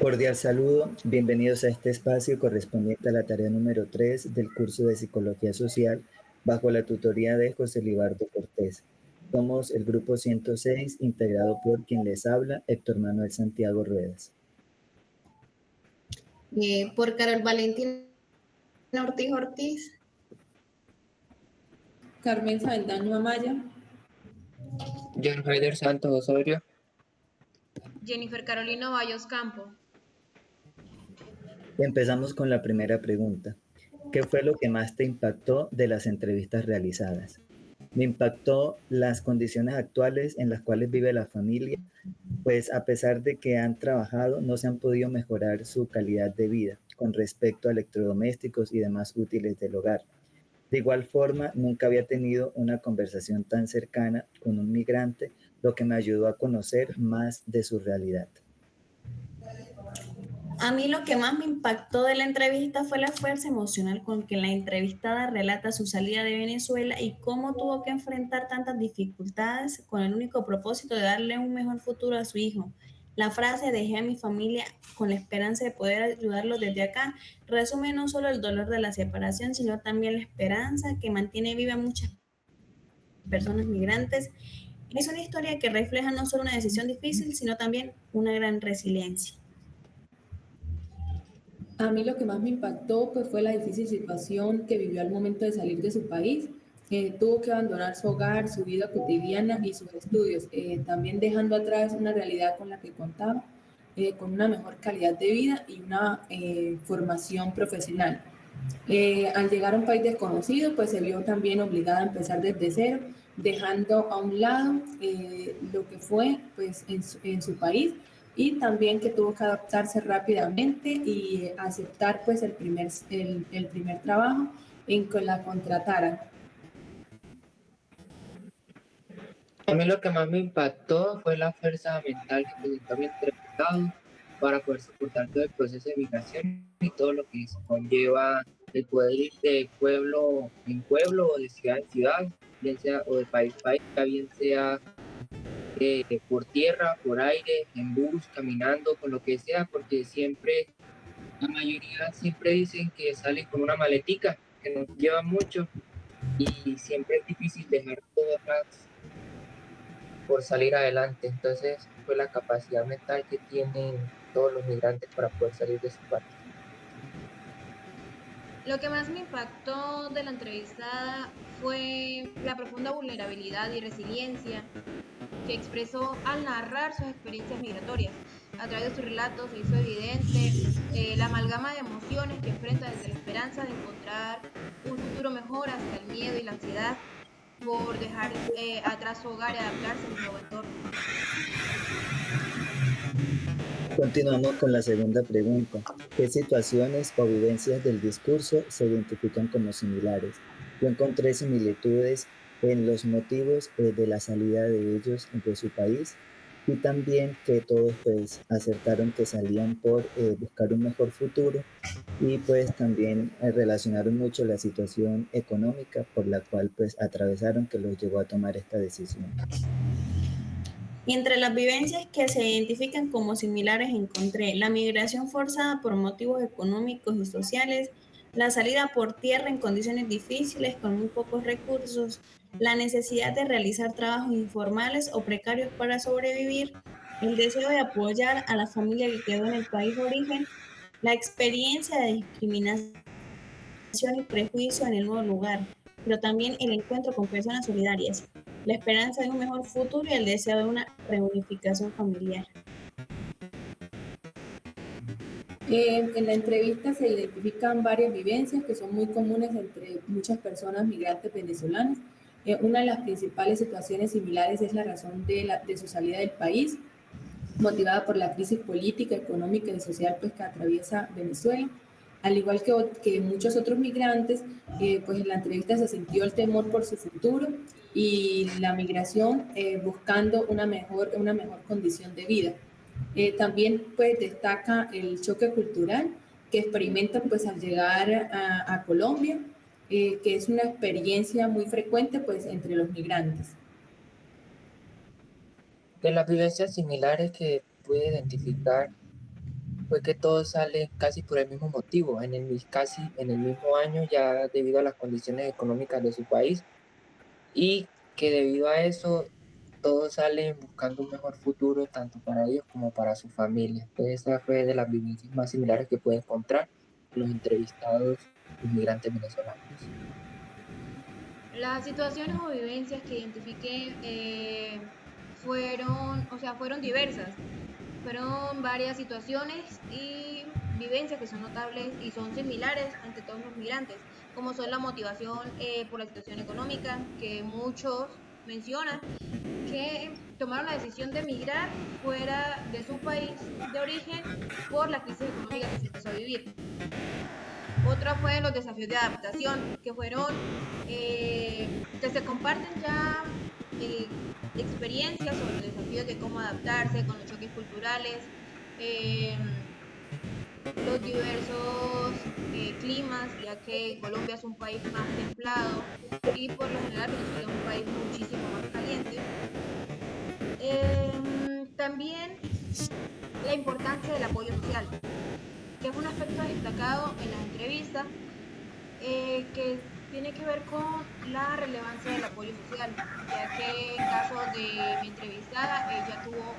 Cordial saludo, bienvenidos a este espacio correspondiente a la tarea número 3 del curso de Psicología Social bajo la tutoría de José Libardo Cortés. Somos el grupo 106 integrado por quien les habla, Héctor Manuel Santiago Ruedas. Por Carol Valentina Ortiz Ortiz. Carmen Sabendaño Amaya. John Ryder Santos Osorio. Jennifer Carolina Bayos Campo. Empezamos con la primera pregunta. ¿Qué fue lo que más te impactó de las entrevistas realizadas? Me impactó las condiciones actuales en las cuales vive la familia, pues a pesar de que han trabajado, no se han podido mejorar su calidad de vida con respecto a electrodomésticos y demás útiles del hogar. De igual forma, nunca había tenido una conversación tan cercana con un migrante, lo que me ayudó a conocer más de su realidad. A mí lo que más me impactó de la entrevista fue la fuerza emocional con que la entrevistada relata su salida de Venezuela y cómo tuvo que enfrentar tantas dificultades con el único propósito de darle un mejor futuro a su hijo. La frase "dejé a mi familia con la esperanza de poder ayudarlos desde acá" resume no solo el dolor de la separación, sino también la esperanza que mantiene viva a muchas personas migrantes. Es una historia que refleja no solo una decisión difícil, sino también una gran resiliencia. A mí lo que más me impactó pues, fue la difícil situación que vivió al momento de salir de su país. Tuvo que abandonar su hogar, su vida cotidiana y sus estudios, también dejando atrás una realidad con la que contaba, con una mejor calidad de vida y una formación profesional. Al llegar a un país desconocido, pues se vio también obligada a empezar desde cero, dejando a un lado lo que fue pues, en su país, y también que tuvo que adaptarse rápidamente y aceptar pues el primer trabajo en que la contrataran. A mí lo que más me impactó fue la fuerza mental que presentó mi entrevistado para poder soportar todo el proceso de migración y todo lo que conlleva el poder ir de pueblo en pueblo o de ciudad en ciudad, bien sea o de país en país, bien sea por tierra, por aire, en bus, caminando, con lo que sea, porque siempre, la mayoría siempre dicen que salen con una maletica, que nos lleva mucho y siempre es difícil dejar todo atrás por salir adelante. Entonces fue la capacidad mental que tienen todos los migrantes para poder salir de su país. Lo que más me impactó de la entrevistada fue la profunda vulnerabilidad y resiliencia que expresó al narrar sus experiencias migratorias. A través de su relato se hizo evidente la amalgama de emociones que enfrenta, desde la esperanza de encontrar un futuro mejor hasta el miedo y la ansiedad por dejar atrás su hogar y adaptarse a un nuevo entorno. Continuamos con la segunda pregunta. ¿Qué situaciones o vivencias del discurso se identifican como similares? Yo encontré similitudes en los motivos de la salida de ellos de su país, y también que todos pues acertaron que salían por buscar un mejor futuro, y pues también relacionaron mucho la situación económica por la cual pues atravesaron, que los llevó a tomar esta decisión. Y entre las vivencias que se identifican como similares encontré la migración forzada por motivos económicos y sociales, la salida por tierra en condiciones difíciles con muy pocos recursos, la necesidad de realizar trabajos informales o precarios para sobrevivir, el deseo de apoyar a la familia que quedó en el país de origen, la experiencia de discriminación y prejuicio en el nuevo lugar, pero también el encuentro con personas solidarias, la esperanza de un mejor futuro y el deseo de una reunificación familiar. En la entrevista se identifican varias vivencias que son muy comunes entre muchas personas migrantes venezolanas. Una de las principales situaciones similares es la razón de su salida del país, motivada por la crisis política, económica y social pues, que atraviesa Venezuela. Al igual que muchos otros migrantes, pues en la entrevista se sintió el temor por su futuro y la migración buscando una mejor condición de vida. También pues destaca el choque cultural que experimentan pues al llegar a Colombia, que es una experiencia muy frecuente pues entre los migrantes. De las vivencias similares que pude identificar fue que todos salen casi por el mismo motivo, casi en el mismo año, ya debido a las condiciones económicas de su país, y que debido a eso todos salen buscando un mejor futuro tanto para ellos como para su familia. Entonces, esa fue de las vivencias más similares que puede encontrar los entrevistados inmigrantes venezolanos. Las situaciones o vivencias que identifiqué fueron diversas. Fueron varias situaciones y vivencias que son notables y son similares ante todos los migrantes, como son la motivación por la situación económica, que muchos mencionan que tomaron la decisión de emigrar fuera de su país de origen por la crisis económica que se empezó a vivir. Otra fue los desafíos de adaptación, que fueron, que se comparten ya experiencias sobre los desafíos de cómo adaptarse con los choques culturales, eh, los diversos climas, ya que Colombia es un país más templado y por lo general Venezuela es un país muchísimo más caliente. También la importancia del apoyo social, que es un aspecto destacado en las entrevistas, que tiene que ver con la relevancia del apoyo social, ya que en caso de mi entrevistada, ella tuvo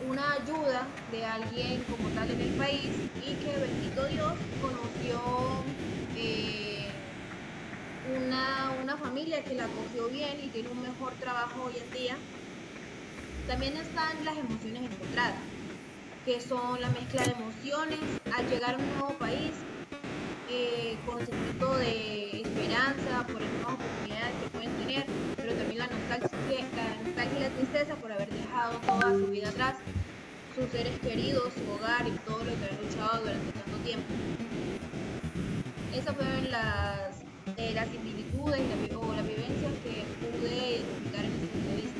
una ayuda de alguien como tal en el país y que, bendito Dios, conoció una familia que la acogió bien y tiene un mejor trabajo hoy en día. También están las emociones encontradas, que son la mezcla de emociones al llegar a un nuevo país, con sentimiento de esperanza por las nuevas oportunidades que pueden tener, pero también la nostalgia y la tristeza por haber dejado toda su vida atrás, sus seres queridos, su hogar y todo lo que han luchado durante tanto tiempo. Esas fueron las similitudes o las vivencias que pude identificar en esta entrevista.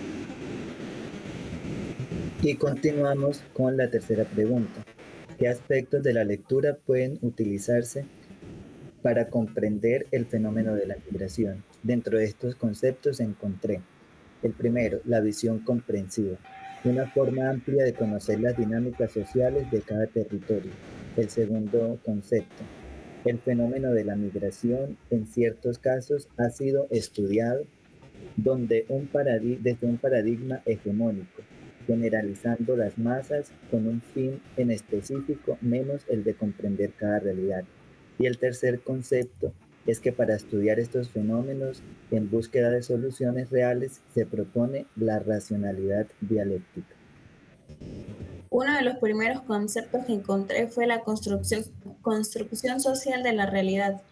Y continuamos con la tercera pregunta. ¿Qué aspectos de la lectura pueden utilizarse para comprender el fenómeno de la migración? Dentro de estos conceptos encontré el primero, la visión comprensiva, una forma amplia de conocer las dinámicas sociales de cada territorio. El segundo concepto, el fenómeno de la migración en ciertos casos ha sido estudiado desde un paradigma hegemónico, generalizando las masas con un fin en específico menos el de comprender cada realidad. Y el tercer concepto es que para estudiar estos fenómenos en búsqueda de soluciones reales se propone la racionalidad dialéctica. Uno de los primeros conceptos que encontré fue la construcción social de la realidad.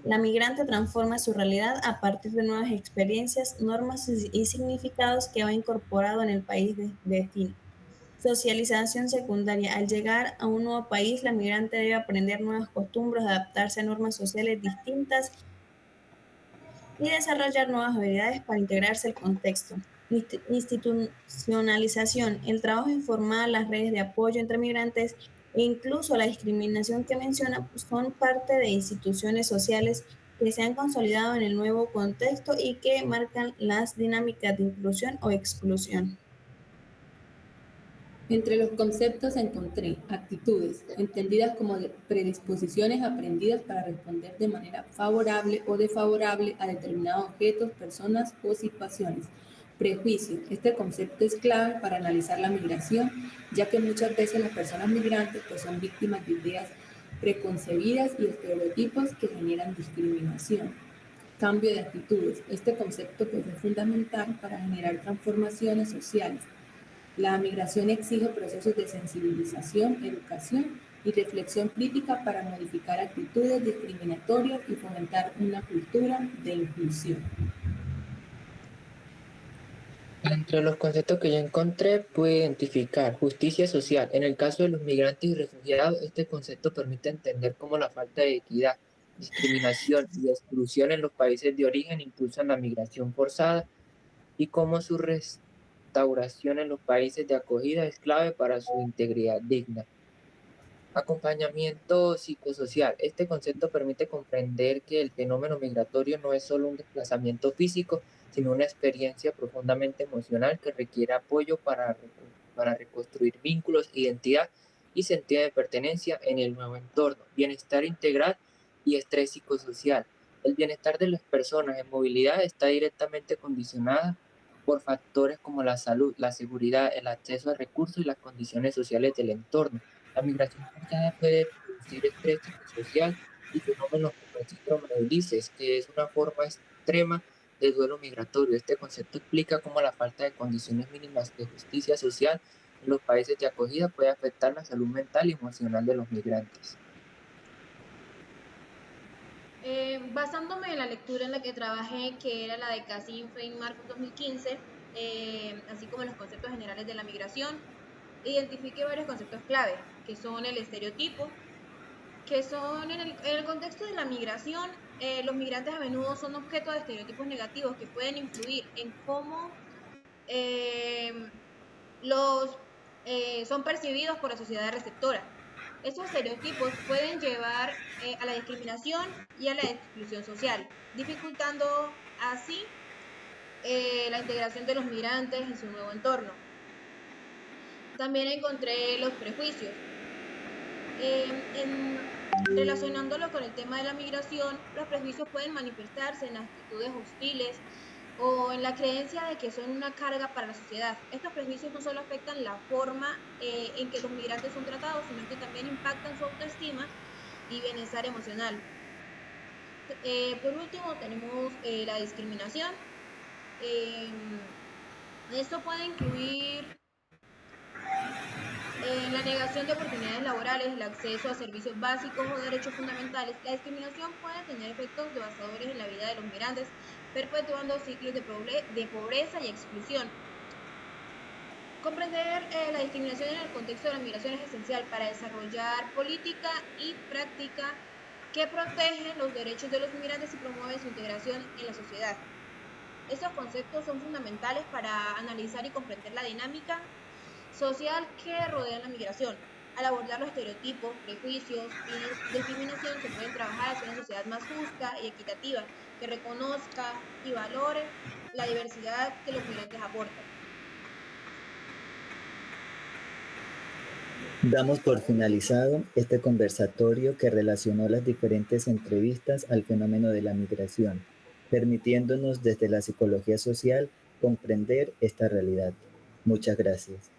La migrante transforma su realidad a partir de nuevas experiencias, normas y significados que va incorporado en el país de destino. Socialización secundaria. Al llegar a un nuevo país, la migrante debe aprender nuevas costumbres, adaptarse a normas sociales distintas y desarrollar nuevas habilidades para integrarse al contexto. Institucionalización. El trabajo informal, las redes de apoyo entre migrantes e incluso la discriminación que menciona son parte de instituciones sociales que se han consolidado en el nuevo contexto y que marcan las dinámicas de inclusión o exclusión. Entre los conceptos encontré actitudes, entendidas como predisposiciones aprendidas para responder de manera favorable o desfavorable a determinados objetos, personas o situaciones. Prejuicio. Este concepto es clave para analizar la migración, ya que muchas veces las personas migrantes pues, son víctimas de ideas preconcebidas y estereotipos que generan discriminación. Cambio de actitudes. Este concepto pues, es fundamental para generar transformaciones sociales. La migración exige procesos de sensibilización, educación y reflexión crítica para modificar actitudes discriminatorias y fomentar una cultura de inclusión. Entre los conceptos que yo encontré, pude identificar justicia social. En el caso de los migrantes y refugiados, este concepto permite entender cómo la falta de equidad, discriminación y exclusión en los países de origen impulsan la migración forzada y cómo su restauración en los países de acogida es clave para su integridad digna. Acompañamiento psicosocial. Este concepto permite comprender que el fenómeno migratorio no es solo un desplazamiento físico, sino una experiencia profundamente emocional que requiere apoyo para reconstruir vínculos e identidad y sentido de pertenencia en el nuevo entorno, bienestar integral y estrés psicosocial. El bienestar de las personas en movilidad está directamente condicionada por factores como la salud, la seguridad, el acceso a recursos y las condiciones sociales del entorno. La migración forzada puede producir estrés psicosocial y fenómenos como el síndrome de Ulises, que es una forma extrema de duelo migratorio. Este concepto explica cómo la falta de condiciones mínimas de justicia social en los países de acogida puede afectar la salud mental y emocional de los migrantes. Basándome en la lectura en la que trabajé, que era la de Cassim Fein Marcos 2015, así como en los conceptos generales de la migración, identifiqué varios conceptos clave, que son el estereotipo, que son en el contexto de la migración, los migrantes a menudo son objeto de estereotipos negativos que pueden influir en cómo eh, los son percibidos por la sociedad receptora. Estos estereotipos pueden llevar a la discriminación y a la exclusión social, dificultando así la integración de los migrantes en su nuevo entorno. También encontré los prejuicios. Relacionándolo con el tema de la migración, los prejuicios pueden manifestarse en actitudes hostiles o en la creencia de que son una carga para la sociedad. Estos prejuicios no solo afectan la forma en que los migrantes son tratados, sino que también impactan su autoestima y bienestar emocional. Por último, tenemos la discriminación. Esto puede incluir la negación de oportunidades laborales, el acceso a servicios básicos o derechos fundamentales. La discriminación puede tener efectos devastadores en la vida de los migrantes, perpetuando ciclos de pobreza y exclusión. Comprender la discriminación en el contexto de la migración es esencial para desarrollar política y práctica que protegen los derechos de los migrantes y promueven su integración en la sociedad. Estos conceptos son fundamentales para analizar y comprender la dinámica social que rodea la migración. Al abordar los estereotipos, prejuicios y discriminación se pueden trabajar hacia una sociedad más justa y equitativa que reconozca y valore la diversidad que los migrantes aportan. Damos por finalizado este conversatorio que relacionó las diferentes entrevistas al fenómeno de la migración, permitiéndonos desde la psicología social comprender esta realidad. Muchas gracias.